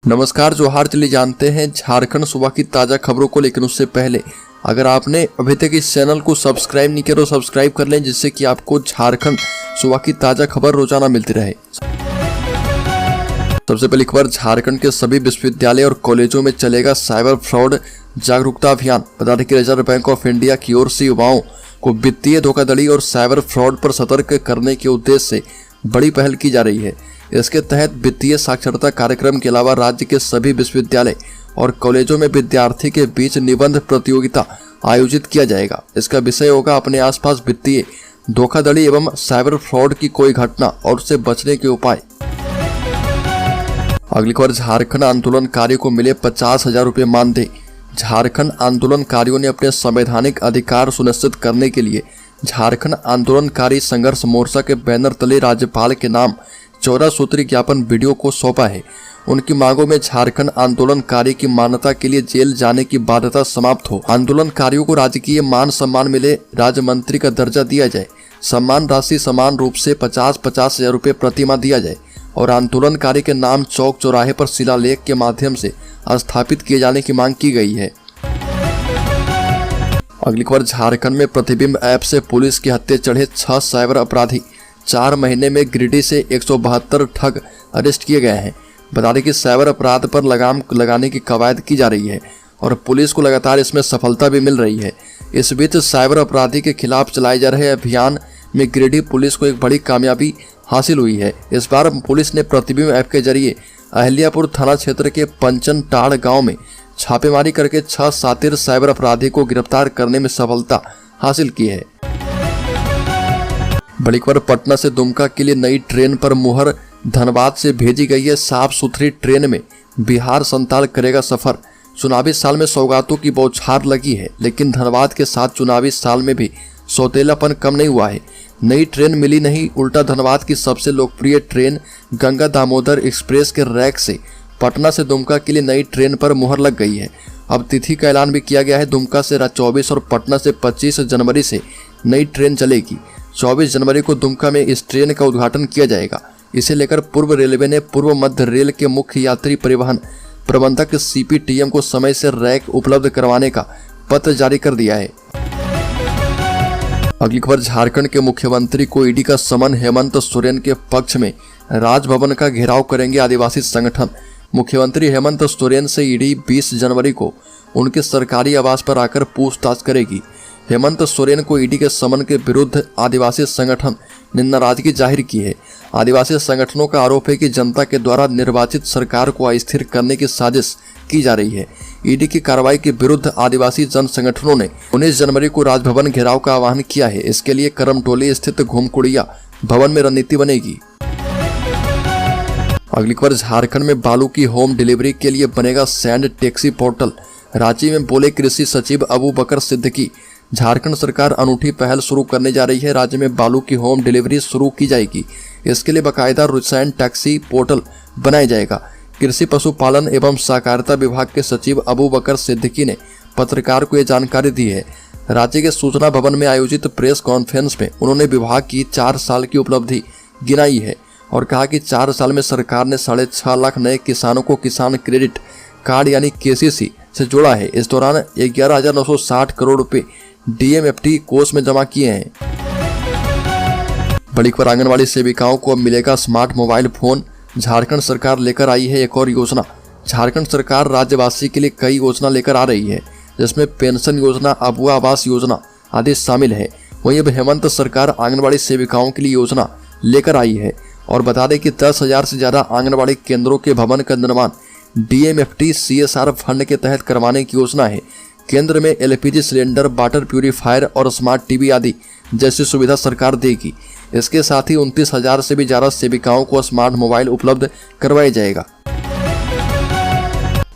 नमस्कार, जोहार। चलिए जानते हैं झारखंड सुबह की ताज़ा खबरों को। लेकिन उससे पहले अगर आपने अभी तक इस चैनल को सब्सक्राइब नहीं किया तो सब्सक्राइब कर लें, जिससे कि आपको झारखंड सुबह की ताज़ा खबर रोजाना मिलती रहे। सबसे पहली खबर, झारखंड के सभी विश्वविद्यालय और कॉलेजों में चलेगा साइबर फ्रॉड जागरूकता अभियान। बता दें कि रिजर्व बैंक ऑफ इंडिया की ओर से युवाओं को वित्तीय धोखाधड़ी और साइबर फ्रॉड पर सतर्क करने के उद्देश्य से बड़ी पहल की जा रही है। इसके तहत वित्तीय साक्षरता कार्यक्रम के अलावा राज्य के सभी विश्वविद्यालय और कॉलेजों में विद्यार्थी के बीच निबंध प्रतियोगिता आयोजित किया जाएगा। इसका विषय होगा अपने आसपास वित्तीय धोखाधड़ी एवं साइबर फ्रॉड की कोई घटना और उससे बचने के उपाय। अगली खबर, झारखंड आंदोलनकारियों को मिले 50,000 रुपये मानदेय। झारखंड आंदोलनकारियों ने अपने संवैधानिक अधिकार सुनिश्चित करने के लिए झारखंड आंदोलनकारी संघर्ष मोर्चा के बैनर तले राज्यपाल के नाम 14 सूत्री ज्ञापन वीडियो को सौंपा है। उनकी मांगों में झारखंड आंदोलनकारी की मान्यता के लिए जेल जाने की बाध्यता समाप्त हो, आंदोलनकारियों को राजकीय मान सम्मान मिले, राज्य मंत्री का दर्जा दिया जाए, सम्मान राशि समान रूप से 50,000 रुपये प्रति माह दिया जाए और आंदोलनकारी के नाम चौक चौराहे पर शिलालेख के माध्यम से स्थापित किए जाने की मांग की गई है। अगली खबर, झारखंड में प्रतिबिंब ऐप से पुलिस के हत्थे चढ़े 6 साइबर अपराधी। 4 महीने में गिरिडीह से 172 ठग अरेस्ट किए गए हैं। बता दें कि साइबर अपराध पर लगाम लगाने की कवायद की जा रही है और पुलिस को लगातार इसमें सफलता भी मिल रही है। इस बीच साइबर अपराधी के खिलाफ चलाए जा रहे अभियान में गिरिडीह पुलिस को एक बड़ी कामयाबी हासिल हुई है। इस बार पुलिस ने प्रतिबिंब ऐप के जरिए अहिल्यापुर थाना क्षेत्र के पंचन टाड़ गाँव में छापेमारी करके 6 शातिर साइबर अपराधी को गिरफ्तार करने में सफलता हासिल की है। बड़ी खबर, पटना से दुमका के लिए नई ट्रेन पर मुहर। धनबाद से भेजी गई है साफ सुथरी ट्रेन में बिहार संताल करेगा सफर। चुनावी साल में सौगातों की बौछार लगी है, लेकिन धनबाद के साथ चुनावी साल में भी सौतेलापन कम नहीं हुआ है। नई ट्रेन मिली नहीं, उल्टा धनबाद की सबसे लोकप्रिय ट्रेन गंगा दामोदर एक्सप्रेस के रैक से पटना से दुमका के लिए नई ट्रेन पर मुहर लग गई है। अब तिथि का ऐलान भी किया गया है। दुमका से 24 और पटना से 25 जनवरी से नई ट्रेन चलेगी। 24 जनवरी को दुमका में इस ट्रेन का उद्घाटन किया जाएगा। इसे लेकर पूर्व रेलवे ने पूर्व मध्य रेल के मुख्य यात्री परिवहन प्रबंधक CPTM को समय से रैक उपलब्ध करवाने का पत्र जारी कर दिया है। अगली खबर, झारखंड के मुख्यमंत्री को ईडी का समन। हेमंत सोरेन के पक्ष में राजभवन का घेराव करेंगे आदिवासी संगठन। मुख्यमंत्री हेमंत सोरेन से ईडी 20 जनवरी को उनके सरकारी आवास पर आकर पूछताछ करेगी। हेमंत सोरेन को ईडी के समन के विरुद्ध आदिवासी संगठन ने नाराजगी जाहिर की है। आदिवासी संगठनों का आरोप है कि जनता के द्वारा निर्वाचित सरकार को अस्थिर करने की साजिश की जा रही है। ईडी की कार्रवाई के विरुद्ध आदिवासी जन संगठनों ने 19 जनवरी को राजभवन घेराव का आह्वान किया है। इसके लिए करमटोली स्थित घुमकुड़िया भवन में रणनीति बनेगी। अगली खबर, झारखंड में बालू की होम डिलीवरी के लिए बनेगा सैंड टैक्सी पोर्टल। रांची में बोले कृषि सचिव अबू बकर सिद्दीकी। झारखंड सरकार अनूठी पहल शुरू करने जा रही है। राज्य में बालू की होम डिलीवरी शुरू की जाएगी। इसके लिए बाकायदा सैंड टैक्सी पोर्टल बनाया जाएगा। कृषि पशुपालन एवं सहकारिता विभाग के सचिव अबू बकर सिद्दीकी ने पत्रकार को यह जानकारी दी है। राज्य के सूचना भवन में आयोजित प्रेस कॉन्फ्रेंस में उन्होंने विभाग की 4 साल की उपलब्धि गिनाई है और कहा कि 4 साल में सरकार ने 6.5 लाख नए किसानों को किसान क्रेडिट कार्ड यानी KCC से जोड़ा है। इस दौरान 11,960 करोड़ रुपए DMFT कोष में जमा किए हैं। बड़ी खबर, आंगनबाड़ी सेविकाओं को अब मिलेगा स्मार्ट मोबाइल फोन। झारखंड सरकार लेकर आई है एक और योजना। झारखंड सरकार राज्यवासी के लिए कई योजना लेकर आ रही है, जिसमें पेंशन योजना, अबुआ आवास योजना आदि शामिल है। वहीं अब हेमंत सरकार आंगनबाड़ी सेविकाओं के लिए योजना लेकर आई है और बता दें कि 10,000 से ज्यादा आंगनबाड़ी केंद्रों के भवन का निर्माण DMFT CSR फंड के तहत करवाने की योजना है। केंद्र में LPG सिलेंडर, वाटर प्यूरिफायर और स्मार्ट TV आदि जैसी सुविधा सरकार देगी। इसके साथ ही 29,000 से भी ज्यादा सेविकाओं को स्मार्ट मोबाइल उपलब्ध करवाया जाएगा।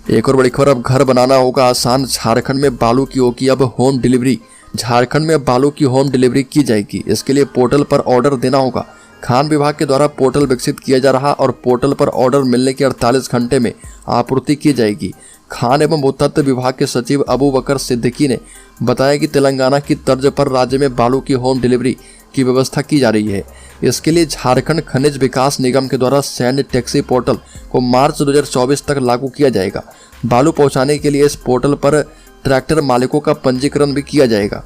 एक और बड़ी खबर, अब घर बनाना होगा आसान। झारखंड में बालू की होगी अब होम डिलीवरी। झारखंड में बालू की होम डिलीवरी की जाएगी। इसके लिए पोर्टल पर ऑर्डर देना होगा। खान विभाग के द्वारा पोर्टल विकसित किया जा रहा और पोर्टल पर ऑर्डर मिलने के 48 घंटे में आपूर्ति की जाएगी। खान एवं भूतत्व विभाग के सचिव अबू बकर सिद्दीकी ने बताया कि तेलंगाना की तर्ज पर राज्य में बालू की होम डिलीवरी की व्यवस्था की जा रही है। इसके लिए झारखंड खनिज विकास निगम के द्वारा सैंड टैक्सी पोर्टल को मार्च 2024 तक लागू किया जाएगा। बालू पहुंचाने के लिए इस पोर्टल पर ट्रैक्टर मालिकों का पंजीकरण भी किया जाएगा।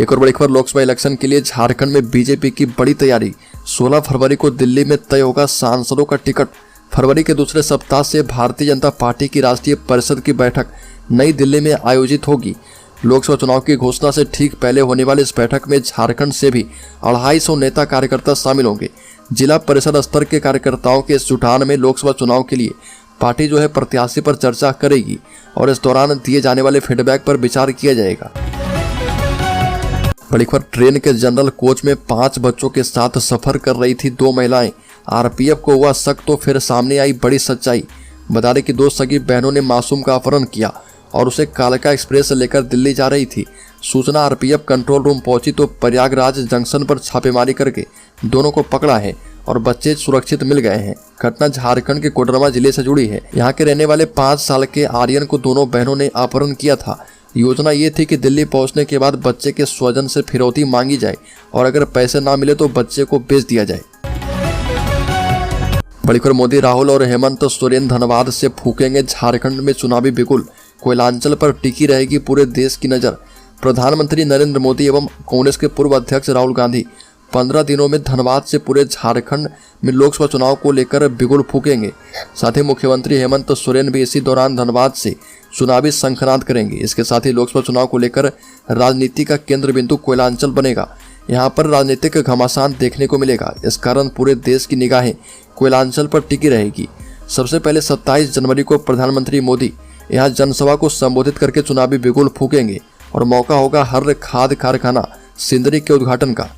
एक और बड़ी खबर, लोकसभा इलेक्शन के लिए झारखंड में बीजेपी की बड़ी तैयारी। 16 फरवरी को दिल्ली में तय होगा सांसदों का टिकट। फरवरी के दूसरे सप्ताह से भारतीय जनता पार्टी की राष्ट्रीय परिषद की बैठक नई दिल्ली में आयोजित होगी। लोकसभा चुनाव की घोषणा से ठीक पहले होने वाली इस बैठक में झारखंड से भी 250 नेता कार्यकर्ता शामिल होंगे। जिला परिषद स्तर के कार्यकर्ताओं के इस जुटान में लोकसभा चुनाव के लिए पार्टी प्रत्याशी पर चर्चा करेगी और इस दौरान दिए जाने वाले फीडबैक पर विचार किया जाएगा। बड़ी खबर, ट्रेन के जनरल कोच में 5 बच्चों के साथ सफर कर रही थी 2 महिलाएं। आरपीएफ को हुआ शक तो फिर सामने आई बड़ी सच्चाई। बता दें कि 2 सगी बहनों ने मासूम का अपहरण किया और उसे कालका एक्सप्रेस से लेकर दिल्ली जा रही थी। सूचना आरपीएफ कंट्रोल रूम पहुंची तो प्रयागराज जंक्शन पर छापेमारी करके दोनों को पकड़ा है और बच्चे सुरक्षित मिल गए हैं। घटना झारखंड के कोडरमा जिले से जुड़ी है। यहाँ के रहने वाले 5 साल के आर्यन को दोनों बहनों ने अपहरण किया था। योजना ये थी कि दिल्ली पहुंचने के बाद बच्चे के स्वजन से फिरौती मांगी जाए और अगर पैसे ना मिले तो बच्चे को बेच दिया जाए। बड़ी खबर, मोदी, राहुल और हेमंत सोरेन धनबाद से फूकेंगे झारखंड में चुनावी बिगुल। कोयलांचल पर टिकी रहेगी पूरे देश की नजर। प्रधानमंत्री नरेंद्र मोदी एवं कांग्रेस के पूर्व अध्यक्ष राहुल गांधी 15 दिनों में धनबाद से पूरे झारखंड में लोकसभा चुनाव को लेकर बिगुल फूकेंगे। साथ ही मुख्यमंत्री हेमंत सोरेन भी इसी दौरान धनबाद से चुनावी शंखनाद करेंगे। इसके साथ ही लोकसभा चुनाव को लेकर राजनीति का केंद्र बिंदु कोयलांचल बनेगा। यहाँ पर राजनीतिक घमासान देखने को मिलेगा। इस कारण पूरे देश की निगाहें कोयलांचल पर टिकी रहेगी। सबसे पहले 27 जनवरी को प्रधानमंत्री मोदी यहाँ जनसभा को संबोधित करके चुनावी बिगुल फूकेंगे और मौका होगा हर खाद कारखाना सिंदरी के उद्घाटन का।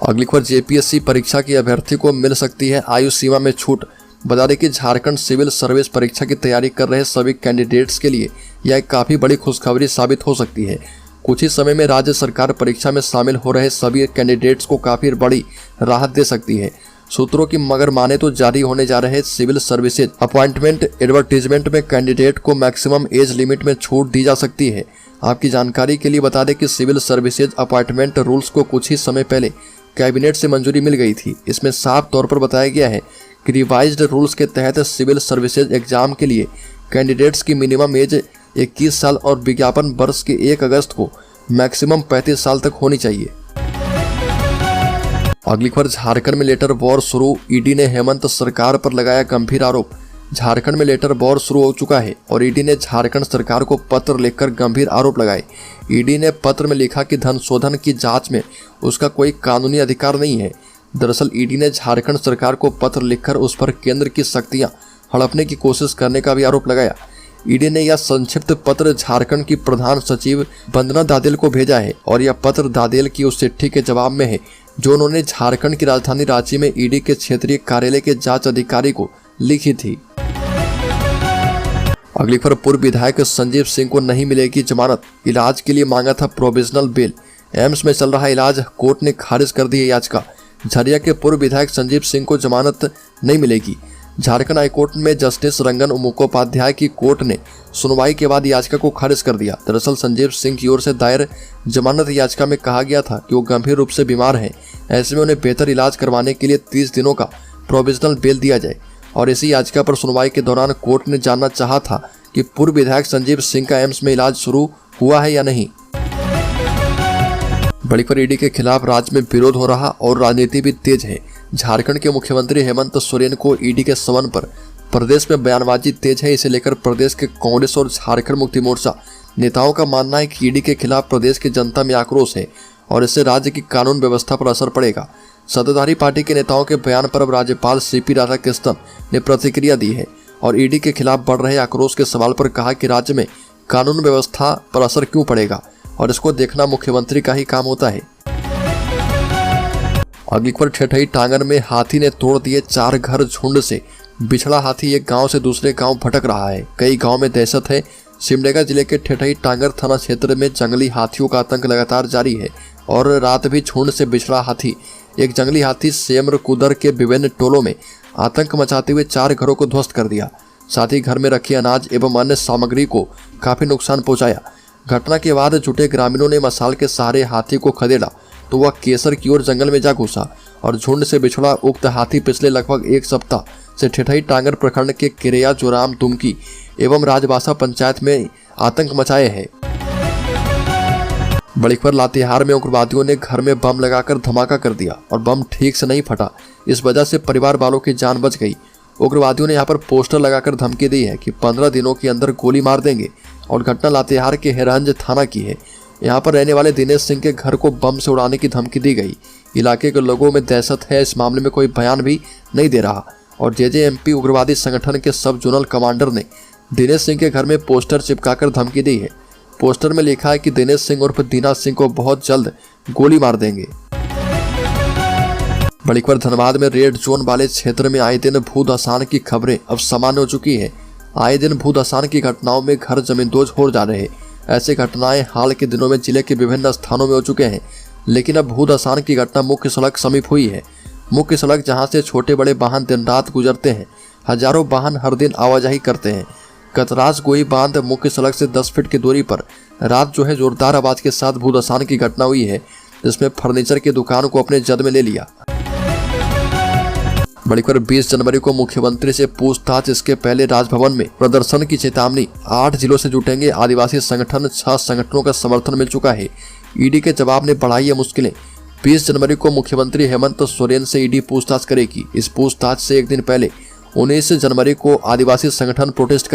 अगली खबर, जेपीएससी परीक्षा की अभ्यर्थी को मिल सकती है आयु सीमा में छूट। बता दें कि झारखंड सिविल सर्विस परीक्षा की तैयारी कर रहे सभी कैंडिडेट्स के लिए यह एक काफ़ी बड़ी खुशखबरी साबित हो सकती है। कुछ ही समय में राज्य सरकार परीक्षा में शामिल हो रहे सभी कैंडिडेट्स को काफ़ी बड़ी राहत दे सकती है। सूत्रों की मगर माने तो जारी होने जा रहे सिविल सर्विसेज अपॉइंटमेंट एडवर्टीजमेंट में कैंडिडेट को मैक्सिमम एज लिमिट में छूट दी जा सकती है। आपकी जानकारी के लिए बता दें कि सिविल सर्विसेज अपॉइंटमेंट रूल्स को कुछ ही समय पहले कैबिनेट से मंजूरी मिल गई थी। इसमें साफ तौर पर बताया गया है कि रिवाइज्ड रूल्स के तहत सिविल सर्विसेज एग्जाम के लिए कैंडिडेट्स की मिनिमम एज 21 साल और विज्ञापन वर्ष के 1 अगस्त को मैक्सिमम 35 साल तक होनी चाहिए। अगली खबर, झारखंड में लेटर वॉर शुरू। ईडी ने हेमंत सरकार पर लगाया गंभीर आरोप। झारखंड में लेटर वॉर शुरू हो चुका है और ईडी ने झारखंड सरकार को पत्र लिखकर गंभीर आरोप लगाए। ईडी ने पत्र में लिखा कि धन शोधन की जांच में उसका कोई कानूनी अधिकार नहीं है। दरअसल ईडी ने झारखंड सरकार को पत्र लिखकर उस पर केंद्र की शक्तियां हड़पने की कोशिश करने का भी आरोप लगाया। ईडी ने यह संक्षिप्त पत्र झारखंड की प्रधान सचिव वंदना दादेल को भेजा है और यह पत्र दादेल की उस चिट्ठी के जवाब में है जो उन्होंने झारखंड की राजधानी रांची में ईडी के क्षेत्रीय कार्यालय के जांच अधिकारी को लिखी थी। अगली खबर, पूर्व विधायक संजीव सिंह को नहीं मिलेगी जमानत। इलाज के लिए मांगा था प्रोविजनल बेल। एम्स में चल रहा इलाज, कोर्ट ने खारिज कर दी है याचिका। झरिया के पूर्व विधायक संजीव सिंह को जमानत नहीं मिलेगी। झारखंड हाईकोर्ट में जस्टिस रंगन मुखोपाध्याय की कोर्ट ने सुनवाई के बाद याचिका को खारिज कर दिया। दरअसल संजीव सिंह की ओर से दायर जमानत याचिका में कहा गया था कि वो गंभीर रूप से बीमार हैं, ऐसे में उन्हें बेहतर इलाज करवाने के लिए 30 दिनों का प्रोविजनल बेल दिया जाए। और इसी याचिका पर सुनवाई के दौरान कोर्ट ने जानना चाहा था कि पूर्व विधायक संजीव सिंह का एम्स में इलाज शुरू हुआ है या नहीं। बड़ी खबर, ईडी के खिलाफ राज्य में विरोध हो रहा और राजनीति भी तेज है। झारखंड के मुख्यमंत्री हेमंत सोरेन को ईडी के समन पर प्रदेश में बयानबाजी तेज है। इसे लेकर प्रदेश के कांग्रेस और झारखंड मुक्ति मोर्चा नेताओं का मानना है कि ईडी के खिलाफ प्रदेश की जनता में आक्रोश है और इससे राज्य की कानून व्यवस्था पर असर पड़ेगा। सत्ताधारी पार्टी के नेताओं के बयान पर अब राज्यपाल सीपी राधाकृष्णन ने प्रतिक्रिया दी है और ईडी के खिलाफ बढ़ रहे आक्रोश के सवाल पर कहा कि राज्य में कानून व्यवस्था पर असर क्यों पड़ेगा और इसको देखना मुख्यमंत्री का ही काम होता है। अगली खबर, ठेठई टांगन में हाथी ने तोड़ दिए 4 घर झुंड से। बिछड़ा हाथी एक गांव से दूसरे गांव भटक रहा है। कई गांव में दहशत है। सिमडेगा जिले के ठेठई टांगर थाना क्षेत्र में जंगली हाथियों का आतंक लगातार जारी है और रात भी झुंड से बिछड़ा हाथी, एक जंगली हाथी सेमर कुदर के विभिन्न टोलों में आतंक मचाते हुए 4 घरों को ध्वस्त कर दिया। साथ ही घर में रखी अनाज एवं अन्य सामग्री को काफी नुकसान पहुंचाया। घटना के बाद जुटे ग्रामीणों ने मशाल के सहारे हाथी को खदेड़ा तो वह केसर की ओर जंगल में जा घुसा और झुंड से बिछड़ा उक्त हाथी पिछले लगभग एक सप्ताह से ठेठई टांगर प्रखंड के किरेया जोराम दुमकी एवं राजबासा पंचायत में आतंक मचाए है। बड़ी खबर लातेहार में उग्रवादियों ने घर में बम लगाकर धमाका कर दिया और बम ठीक से नहीं फटा। इस वजह से परिवार वालों की जान बच गई। उग्रवादियों ने यहाँ पर पोस्टर लगाकर धमकी दी है कि 15 दिनों के अंदर गोली मार देंगे और घटना लातेहार के हिरहंज थाना की है। यहाँ पर रहने वाले दिनेश सिंह के घर को बम से उड़ाने की धमकी दी गई। इलाके के लोगों में दहशत है। इस मामले में कोई बयान भी नहीं दे रहा और जेजेएमपी उग्रवादी संगठन के सब जोनल कमांडर ने दिनेश सिंह के घर में पोस्टर चिपकाकर धमकी दी है। पोस्टर में लिखा है कि दिनेश सिंह उर्फ दीना सिंह को बहुत जल्द गोली मार देंगे। बड़ी खबर धनबाद में रेड जोन वाले क्षेत्र में आए दिन भू धसान की खबरें अब सामान्य हो चुकी है। आए दिन भू धसान की घटनाओं में घर जमींदोज हो जा रहे हैं। ऐसी घटनाएं हाल के दिनों में जिले के विभिन्न स्थानों में हो चुके हैं, लेकिन अब भू धसान की घटना मुख्य सड़क समीप हुई है। मुख्य सड़क जहां से छोटे बड़े वाहन दिन रात गुजरते हैं, हजारों वाहन हर दिन आवाजाही करते हैं। कतराज गोई बांध मुख्य सड़क से 10 फीट की दूरी पर रात जोरदार आवाज के साथ भू धसान की घटना हुई है, जिसमें फर्नीचर की दुकान को अपने जद में ले लिया। बड़ी खबर 20 जनवरी को मुख्यमंत्री से पूछताछ। इसके पहले राजभवन में प्रदर्शन की चेतावनी। 8 जिलों से जुटेंगे आदिवासी संगठन। 6 संगठनों का समर्थन मिल चुका है। ईडी के जवाब ने बढ़ाई है मुश्किलें। 20 जनवरी को मुख्यमंत्री हेमंत सोरेन से ईडी पूछताछ करेगी। इस पूछताछ से एक दिन पहले 19 जनवरी को आदिवासी संगठन प्रोटेस्ट